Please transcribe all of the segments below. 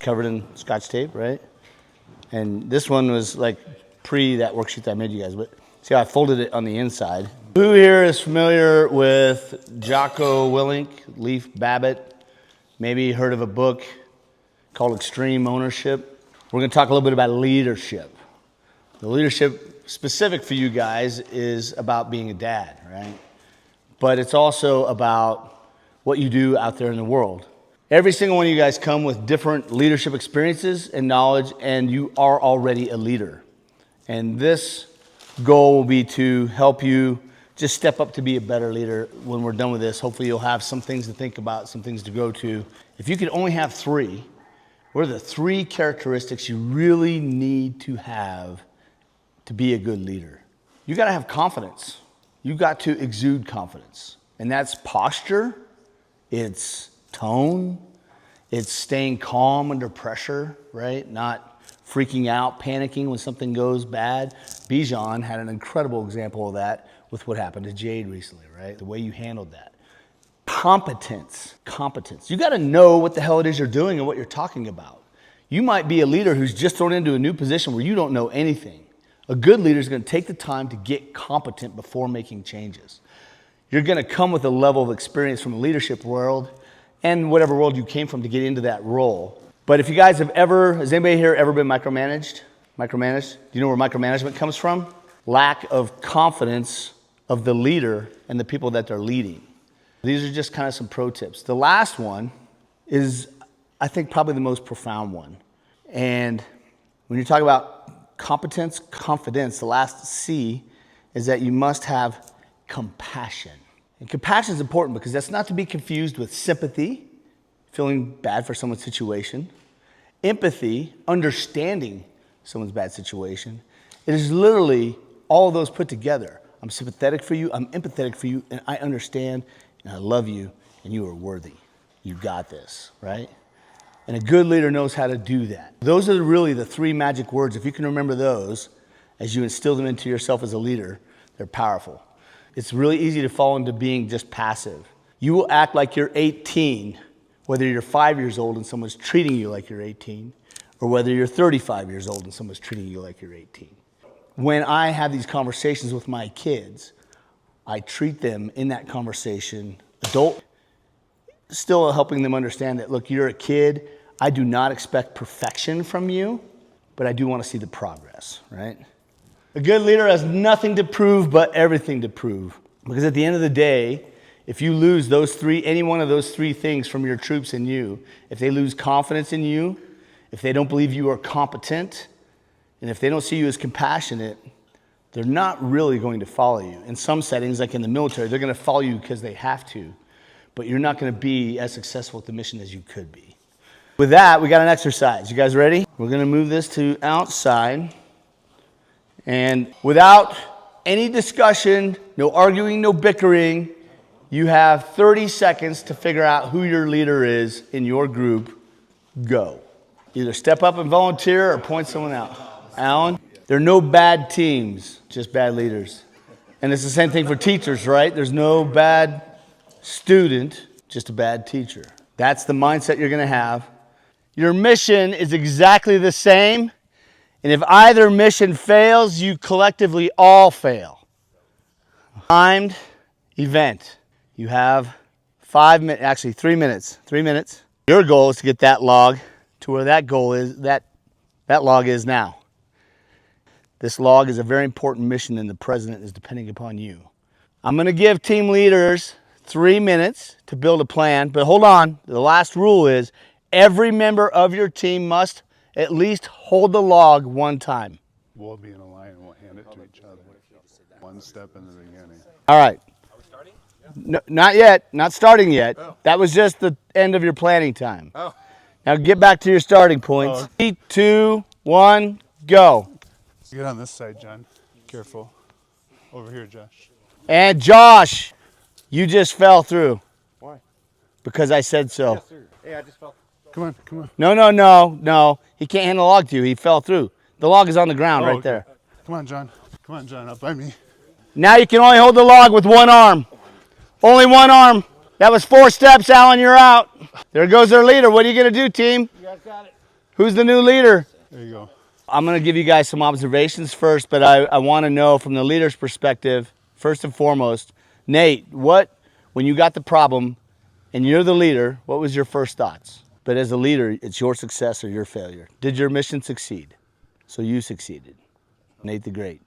covered in Scotch tape, right? And this one was like pre that worksheet that I made you guys. But see how I folded it on the inside. Who here is familiar with Jocko Willink, Leif Babbitt? Maybe heard of a book called Extreme Ownership. We're going to talk a little bit about leadership. The leadership specific for you guys is about being a dad, right? But it's also about what you do out there in the world. Every single one of you guys come with different leadership experiences and knowledge, and you are already a leader. And this goal will be to help you just step up to be a better leader. When we're done with this, hopefully you'll have some things to think about, some things to go to. If you could only have three, what are the three characteristics you really need to have to be a good leader? You got to have confidence. You got to exude confidence. And that's posture, it's tone, it's staying calm under pressure, right? Not freaking out, panicking when something goes bad. Bijan had an incredible example of that with what happened to Jade recently, right? The way you handled that. Competence. You got to know what the hell it is you're doing and what you're talking about. You might be a leader who's just thrown into a new position where you don't know anything. A good leader is going to take the time to get competent before making changes. You're going to come with a level of experience from the leadership world and whatever world you came from to get into that role. But if you guys has anybody here ever been micromanaged? Do you know where micromanagement comes from? Lack of confidence of the leader and the people that they're leading. These are just kind of some pro tips. The last one is, I think, probably the most profound one. And when you talk about competence, confidence, the last C is that you must have compassion. And compassion is important because that's not to be confused with sympathy, feeling bad for someone's situation, empathy, understanding someone's bad situation. It is literally all of those put together. I'm sympathetic for you, I'm empathetic for you, and I understand, and I love you, and you are worthy. You got this, right? And a good leader knows how to do that. Those are really the three magic words. If you can remember those, as you instill them into yourself as a leader, they're powerful. It's really easy to fall into being just passive. You will act like you're 18, whether you're 5 years old and someone's treating you like you're 18, or whether you're 35 years old and someone's treating you like you're 18. When I have these conversations with my kids, I treat them in that conversation adult, still helping them understand that, look, you're a kid. I do not expect perfection from you, but I do want to see the progress, right? A good leader has nothing to prove but everything to prove. Because at the end of the day, if you lose any one of those three things from your troops and you, if they lose confidence in you, if they don't believe you are competent, and if they don't see you as compassionate, they're not really going to follow you. In some settings, like in the military, they're going to follow you because they have to, but you're not going to be as successful at the mission as you could be. With that, we got an exercise. You guys ready? We're going to move this to outside. And without any discussion, no arguing, no bickering, you have 30 seconds to figure out who your leader is in your group. Go. Either step up and volunteer or point someone out. Alan? There are no bad teams, just bad leaders. And it's the same thing for teachers, right? There's no bad student, just a bad teacher. That's the mindset you're going to have. Your mission is exactly the same. And if either mission fails, you collectively all fail. Timed event. You have 3 minutes. 3 minutes. Your goal is to get that log to where that log is now. This log is a very important mission, and the president is depending upon you. I'm going to give team leaders 3 minutes to build a plan, but hold on. The last rule is every member of your team must at least hold the log one time. We'll be in a line and we'll hand it to each other. One step in the beginning. All right. Are we starting? No, not yet. Not starting yet. Oh. That was just the end of your planning time. Oh. Now get back to your starting points. 3, 2, 1, go. Get on this side, John. Careful. Over here, Josh. And Josh, you just fell through. Why? Because I said so. Yes, sir. Hey, I just fell. Come on, come on. No. He can't hand the log to you. He fell through. The log is on the ground right there. Come on, John. Come on, John, up by me. Now you can only hold the log with one arm. Only one arm. That was 4 steps, Alan. You're out. There goes their leader. What are you going to do, team? You guys got it. Who's the new leader? There you go. I'm going to give you guys some observations first, but I want to know from the leader's perspective, first and foremost, Nate, when you got the problem and you're the leader, what was your first thoughts? But as a leader, it's your success or your failure. Did your mission succeed? So you succeeded. Nate the Great.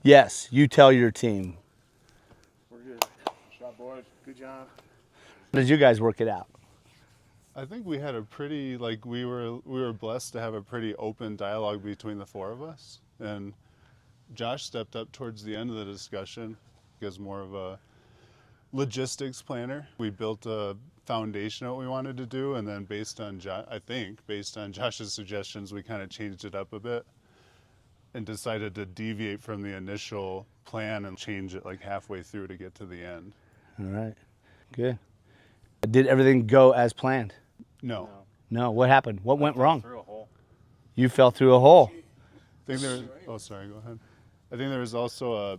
Yes, you tell your team. We're good. Good job, boys. Good job. How did you guys work it out? I think we had a pretty, like, we were blessed to have a pretty open dialogue between the four of us. And Josh stepped up towards the end of the discussion as more of a logistics planner. We built a foundation of what we wanted to do, and then based on Josh's suggestions, we kind of changed it up a bit and decided to deviate from the initial plan and change it like halfway through to get to the end. All right, good. Did everything go as planned? No. No, what happened? What went wrong? Through a hole. You fell through a hole. I think oh, sorry, go ahead. I think there was also a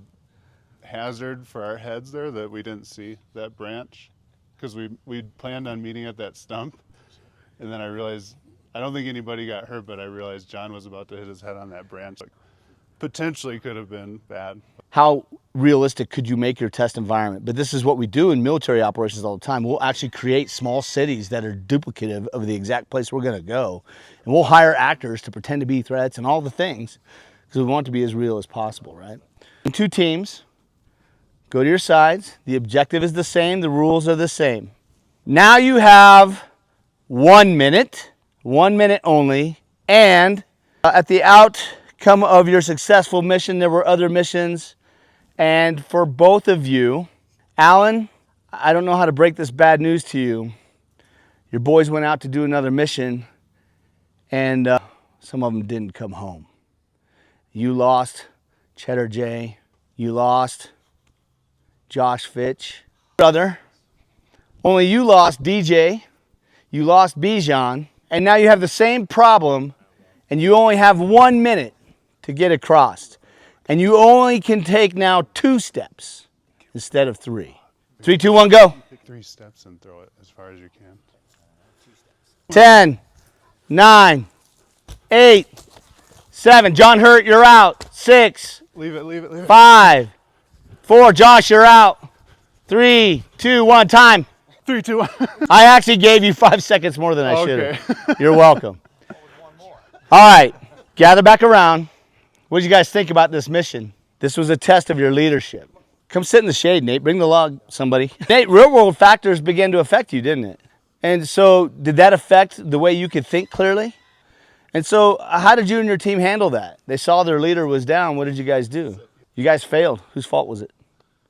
hazard for our heads there that we didn't see, that branch, because we planned on meeting at that stump, and then I realized, I don't think anybody got hurt, but I realized John was about to hit his head on that branch. Like, potentially could have been bad. How realistic could you make your test environment? But this is what we do in military operations all the time. We'll actually create small cities that are duplicative of the exact place we're going to go. And we'll hire actors to pretend to be threats and all the things because we want it to be as real as possible, right? And two teams, go to your sides. The objective is the same. The rules are the same. Now you have 1 minute only. And at the outcome of your successful mission, there were other missions. And for both of you, Alan, I don't know how to break this bad news to you. Your boys went out to do another mission, and some of them didn't come home. You lost Cheddar J. You lost Josh Fitch. Brother, only you lost DJ. You lost Bijan. And now you have the same problem, and you only have 1 minute to get across. And you only can take now 2 steps instead of 3. 3, 2, 1, go. Take 3 steps and throw it as far as you can. 10, 9, 8, 7. John Hurt, you're out. 6, Leave it. 5, 4. Josh, you're out. 3, 2, 1. Time. 3, 2, 1. I actually gave you 5 seconds more than I should have. Okay. You're welcome. All right, gather back around. What did you guys think about this mission? This was a test of your leadership. Come sit in the shade, Nate. Bring the log, somebody. Nate, real world factors began to affect you, didn't it? And so did that affect the way you could think clearly? And so how did you and your team handle that? They saw their leader was down. What did you guys do? You guys failed. Whose fault was it?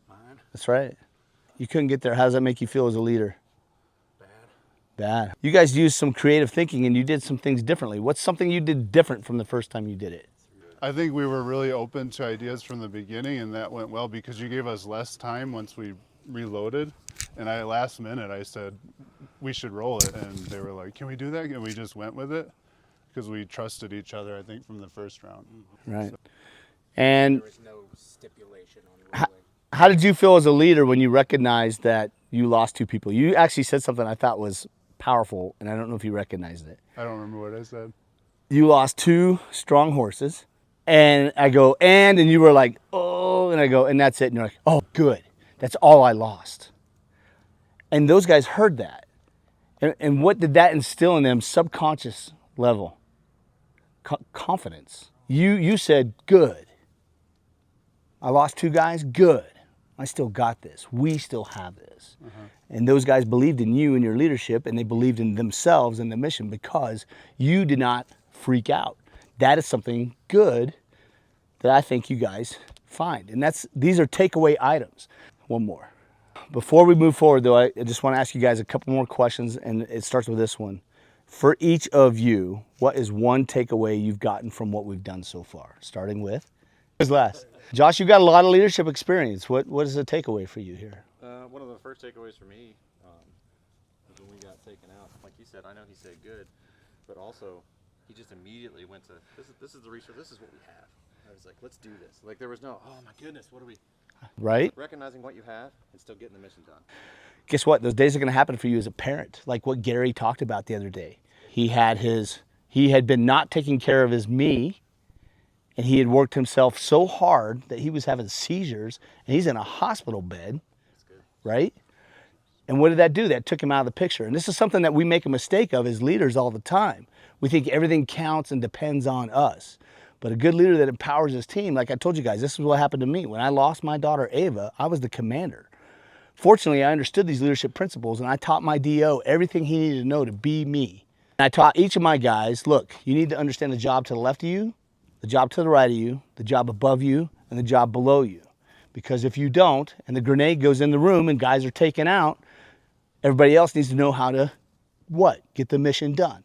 Mine. That's right. You couldn't get there. How does that make you feel as a leader? Bad. You guys used some creative thinking and you did some things differently. What's something you did different from the first time you did it? I think we were really open to ideas from the beginning, and that went well because you gave us less time once we reloaded. And last minute, I said, we should roll it. And they were like, can we do that? And we just went with it because we trusted each other, I think, from the first round. Right. So, and there was no stipulation on rolling. How did you feel as a leader when you recognized that you lost 2 people? You actually said something I thought was powerful, and I don't know if you recognized it. I don't remember what I said. You lost 2 strong horses. And I go, and you were like, oh, and I go, and that's it. And you're like, oh, good. That's all I lost. And those guys heard that. And what did that instill in them? Subconscious level. Confidence. You said, good. I lost 2 guys, good. I still got this. We still have this. And those guys believed in you and your leadership, and they believed in themselves and the mission because you did not freak out. That is something good that I think you guys find. And these are takeaway items. One more. Before we move forward, though, I just want to ask you guys a couple more questions, and it starts with this one. For each of you, what is one takeaway you've gotten from what we've done so far? Starting with? Who's last? Josh, you've got a lot of leadership experience. What is a takeaway for you here? One of the first takeaways for me was when we got taken out. Like you said, I know he said good, but also he just immediately went to, this is the research, this is what we have. I was like, let's do this. Like there was no, oh my goodness, what do we? Right? Recognizing what you have and still getting the mission done. Guess what? Those days are going to happen for you as a parent, like what Gary talked about the other day. He had his He had been not taking care of his me, and he had worked himself so hard that he was having seizures, and he's in a hospital bed, right? And what did that do? That took him out of the picture. And this is something that we make a mistake of as leaders all the time. We think everything counts and depends on us. But a good leader that empowers his team, like I told you guys, this is what happened to me. When I lost my daughter, Ava, I was the commander. Fortunately, I understood these leadership principles, and I taught my DO everything he needed to know to be me. And I taught each of my guys, look, you need to understand the job to the left of you, the job to the right of you, the job above you, and the job below you. Because if you don't, and the grenade goes in the room and guys are taken out, everybody else needs to know how to, what? Get the mission done.